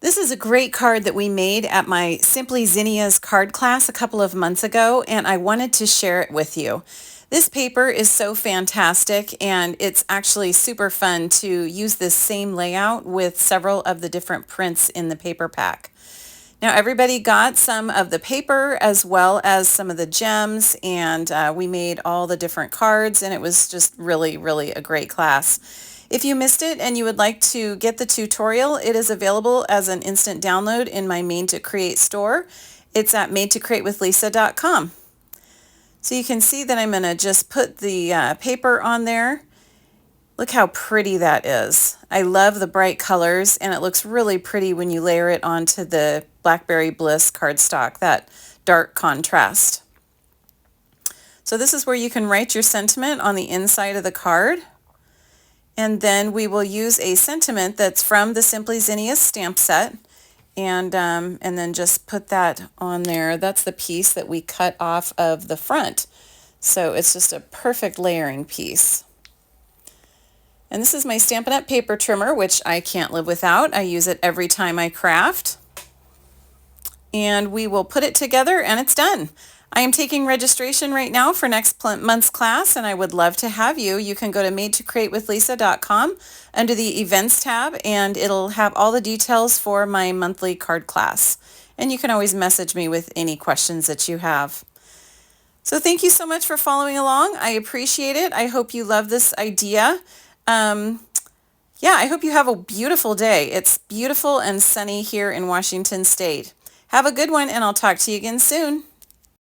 This is a great card that we made at my Simply Zinnias card class a couple of months ago, and I wanted to share it with you. This paper is so fantastic, and it's actually super fun to use this same layout with several of the different prints in the paper pack. Now, everybody got some of the paper as well as some of the gems, and we made all the different cards, and it was just really, really a great class. If you missed it and you would like to get the tutorial, it is available as an instant download in my Made to Create store. It's at madetocreatewithlisa.com. So you can see that I'm going to just put the paper on there. Look how pretty that is. I love the bright colors, and it looks really pretty when you layer it onto the Blackberry Bliss cardstock, that dark contrast. So this is where you can write your sentiment on the inside of the card. And then we will use a sentiment that's from the Simply Zinnias stamp set, and then just put that on there. That's the piece that we cut off of the front. So it's just a perfect layering piece. And this is my Stampin' Up! Paper trimmer, which I can't live without. I use it every time I craft. And we will put it together and it's done. I am taking registration right now for next month's class, and I would love to have you. You can go to madetocreatewithlisa.com under the events tab, and it'll have all the details for my monthly card class. And you can always message me with any questions that you have. So thank you so much for following along. I appreciate it. I hope you love this idea. I hope you have a beautiful day. It's beautiful and sunny here in Washington State. Have a good one, and I'll talk to you again soon.